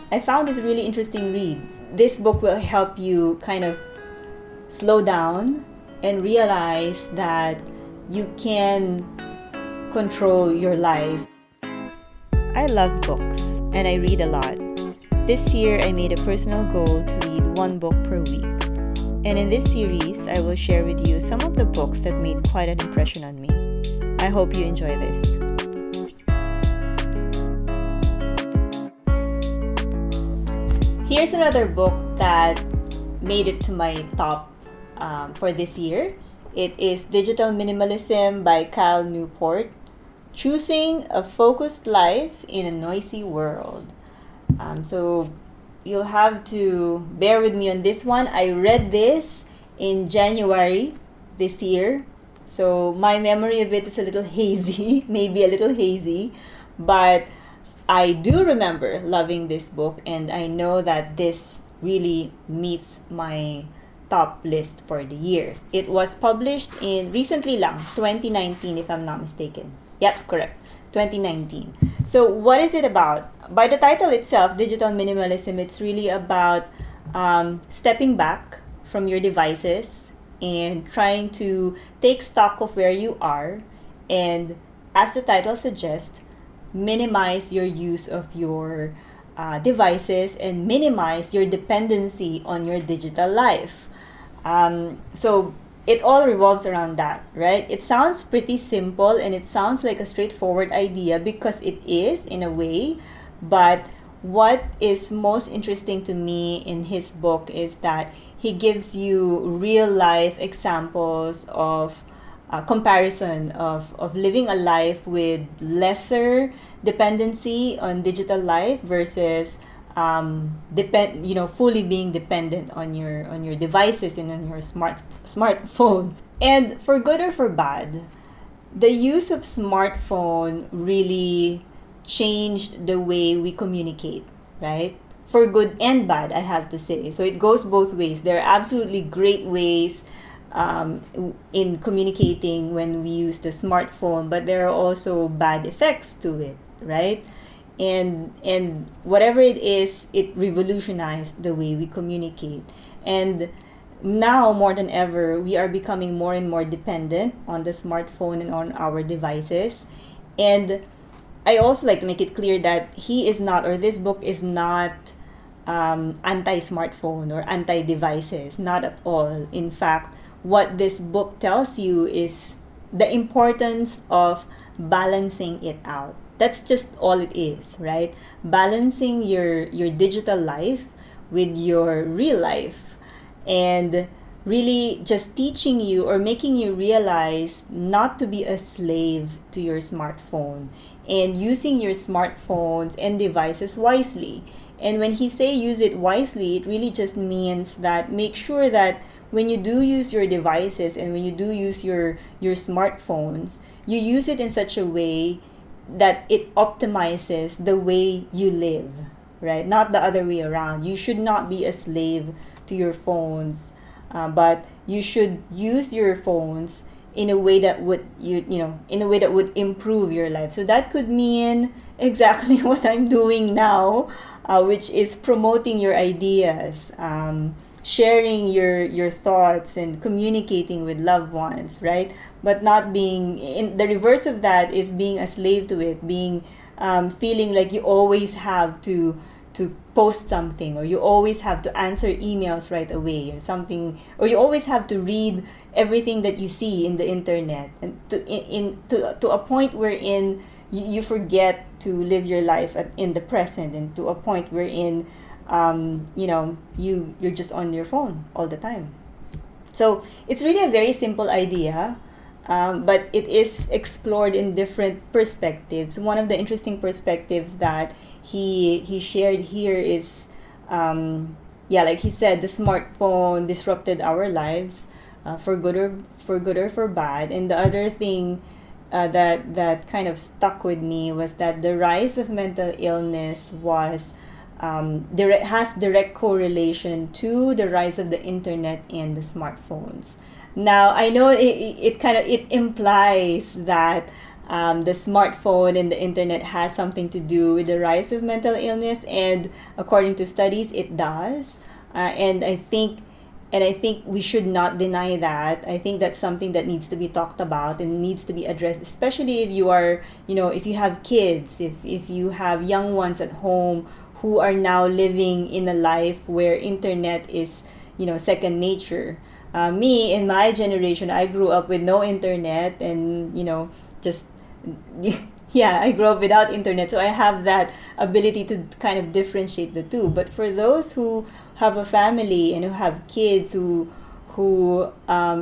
I found this really interesting read. This book will help you kind of slow down and realize that you can control your life. I love books and I read a lot. This year I made a personal goal to read one book per week. And in this series, I will share with you some of the books that made quite an impression on me. I hope you enjoy this. Here's another book that made it to my top for this year. It is Digital Minimalism by Newport. Choosing a focused life in a noisy world. So you'll have to bear with me on this one. I read this in January this year. So my memory of it is a little hazy, maybe a little hazy. But I do remember loving this book, and I know that this really meets my top list for the year. It was published in recently lang, 2019 if I'm not mistaken. Yep, correct. 2019. So what is it about? By the title itself, Digital Minimalism, it's really about stepping back from your devices and trying to take stock of where you are, and as the title suggests, minimize your use of your devices and minimize your dependency on your digital life. So it all revolves around that, right? It sounds pretty simple and it sounds like a straightforward idea because it is in a way, but what is most interesting to me in his book is that he gives you real life examples of comparison of living a life with lesser dependency on digital life versus fully being dependent on your devices and on your smartphone. And for good or for bad, the use of smartphone really changed the way we communicate, right? For good and bad, I have to say. So it goes both ways. There are absolutely great ways in communicating when we use the smartphone, but there are also bad effects to it, right? And whatever it is, it revolutionized the way we communicate. And now more than ever, we are becoming more and more dependent on the smartphone and on our devices. And I also like to make it clear that he is not, or this book is not anti-smartphone or anti-devices, not at all. In fact, what this book tells you is the importance of balancing it out. That's just all it is, right? Balancing your digital life with your real life, and really just teaching you or making you realize not to be a slave to your smartphone and using your smartphones and devices wisely. And when he say use it wisely, it really just means that make sure that when you do use your devices and when you do use your smartphones, you use it in such a way that it optimizes the way you live, right? Not the other way around. You should not be a slave to your phones, but you should use your phones in a way that would in a way that would improve your life. So that could mean exactly what I'm doing now, which is promoting your ideas, sharing your thoughts and communicating with loved ones, right? But not being in the reverse of that is being a slave to it, being feeling like you always have to post something, or you always have to answer emails right away, or something, or you always have to read everything that you see in the internet, and to a point wherein you forget to live your life in the present, and to a point wherein you're just on your phone all the time. So it's really a very simple idea, but it is explored in different perspectives. One of the interesting perspectives that he shared here is, like he said, the smartphone disrupted our lives, for good or for bad. And the other thing that kind of stuck with me was that the rise of mental illness was has direct correlation to the rise of the internet and the smartphones. Now I know it implies that the smartphone and the internet has something to do with the rise of mental illness, and according to studies, it does. And I think we should not deny that. I think that's something that needs to be talked about and needs to be addressed, especially if you are, if you have kids, if you have young ones at home who are now living in a life where internet is, second nature. Me, in my generation, I grew up with no internet and, just yeah, I grew up without internet, so I have that ability to kind of differentiate the two. But for those who have a family and who have kids who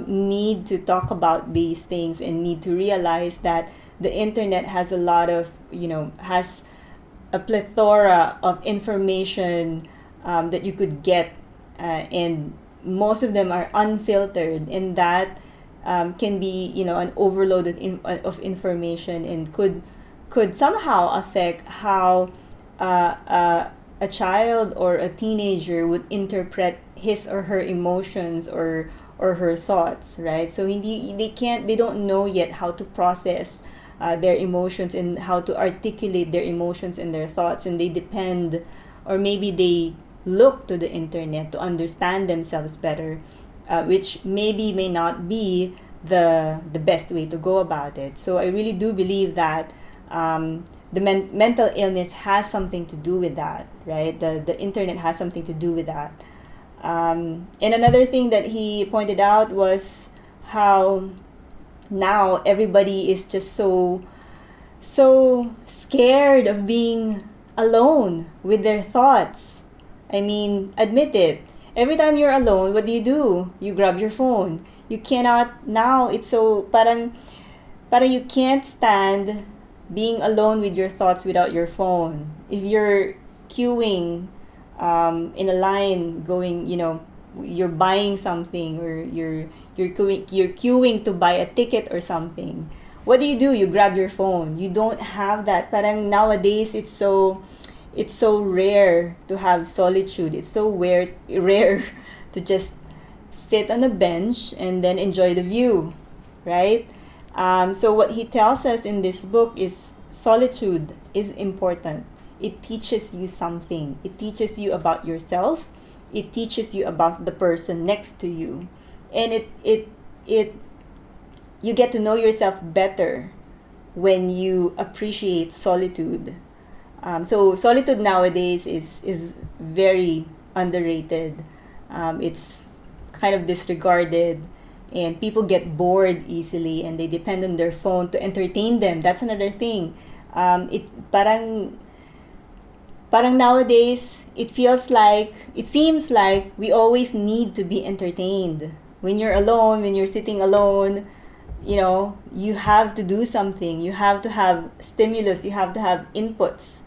need to talk about these things and need to realize that the internet has a lot of, has a plethora of information that you could get, and most of them are unfiltered, and that can be, an overload of information, and could somehow affect how a child or a teenager would interpret his or her emotions or her thoughts, right? So they don't know yet how to process their emotions and how to articulate their emotions and their thoughts, and they depend, or maybe they look to the internet to understand themselves better, which maybe may not be the best way to go about it. So I really do believe that the mental illness has something to do with that, right? The internet has something to do with that. And another thing that he pointed out was how now everybody is just so scared of being alone with their thoughts. I mean, admit it. Every time you're alone, what do? You grab your phone. You cannot, now it's so, parang you can't stand being alone with your thoughts without your phone. If you're queuing in a line, going, you're buying something, or you're queuing to buy a ticket or something, what do? You grab your phone. You don't have that. Parang nowadays it's so rare to have solitude. It's so rare to just sit on a bench and then enjoy the view, right? So what he tells us in this book is solitude is important. It teaches you something. It teaches you about yourself. It teaches you about the person next to you, and it you get to know yourself better when you appreciate solitude. So solitude nowadays is very underrated. It's kind of disregarded, and people get bored easily, and they depend on their phone to entertain them. That's another thing. It parang nowadays it seems like we always need to be entertained. When you're alone, when you're sitting alone, you have to do something. You have to have stimulus. You have to have inputs,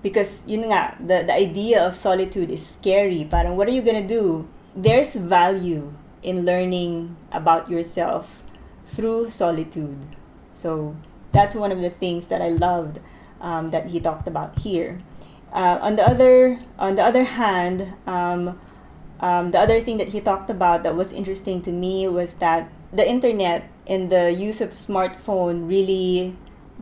because the idea of solitude is scary. Parang what are you gonna do? There's value in learning about yourself through solitude. So that's one of the things that I loved, that he talked about here. On the other hand, the other thing that he talked about that was interesting to me was that the internet and the use of smartphone really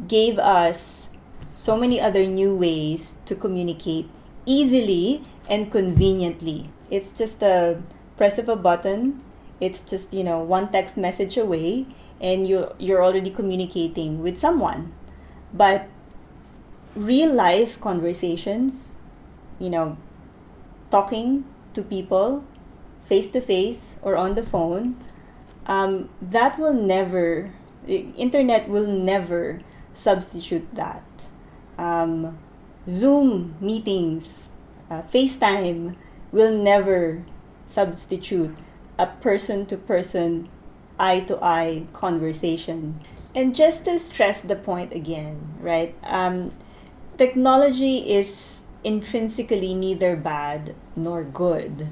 gave us so many other new ways to communicate easily and conveniently. It's just a press of a button. It's just, one text message away, and you're already communicating with someone. But real life conversations, talking to people face to face or on the phone, that will never, the internet will never substitute that. Zoom meetings, FaceTime will never substitute a person to person, eye to eye conversation. And just to stress the point again, right? Technology is intrinsically neither bad nor good.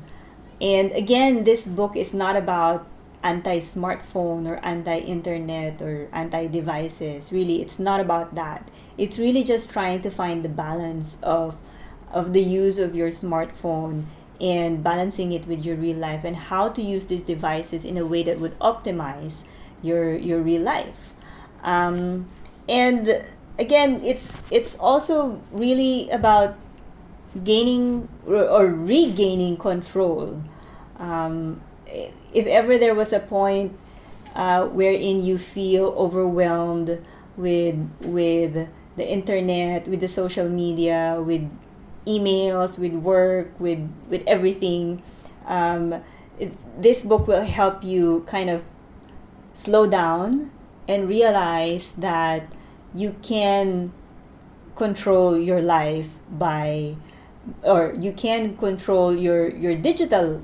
And again, this book is not about anti-smartphone or anti-internet or anti-devices. Really, it's not about that. It's really just trying to find the balance of the use of your smartphone and balancing it with your real life, and how to use these devices in a way that would optimize your real life. And again, it's also really about gaining or regaining control. If ever there was a point wherein you feel overwhelmed with the internet, with the social media, with emails, with work, with everything, this book will help you kind of slow down and realize that you can control your life by, or you can control your digital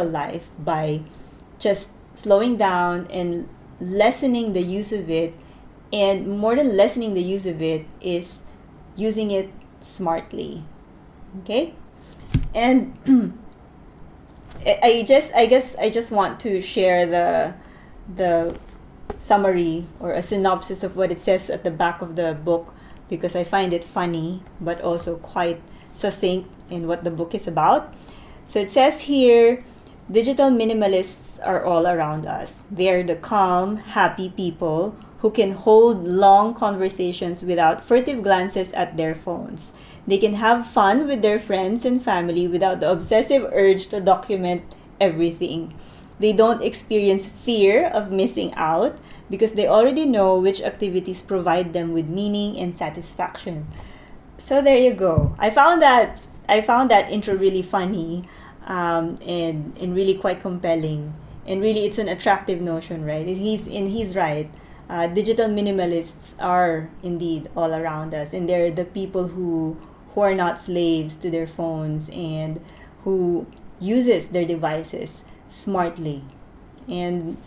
life by just slowing down and lessening the use of it. And more than lessening the use of it is using it smartly. Okay? And I guess I just want to share the summary or a synopsis of what it says at the back of the book, because I find it funny but also quite succinct in what the book is about. So it says here, digital minimalists are all around us. They're the calm, happy people who can hold long conversations without furtive glances at their phones. They can have fun with their friends and family without the obsessive urge to document everything. They don't experience fear of missing out because they already know which activities provide them with meaning and satisfaction. So there you go. I found that intro really funny, and really quite compelling. And really, it's an attractive notion, right? He's right. Digital minimalists are indeed all around us, and they're the people who are not slaves to their phones and who uses their devices smartly. And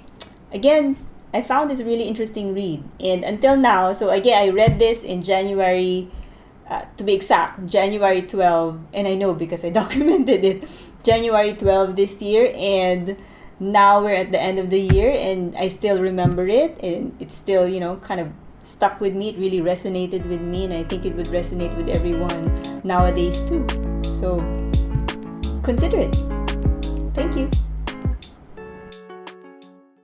again, I found this really interesting read. And until now, so again, I read this in January, to be exact, January 12, and I know because I documented it, January 12 this year, and now we're at the end of the year, and I still remember it, and it's still, kind of stuck with me. It really resonated with me, and I think it would resonate with everyone nowadays too. So consider it. Thank you.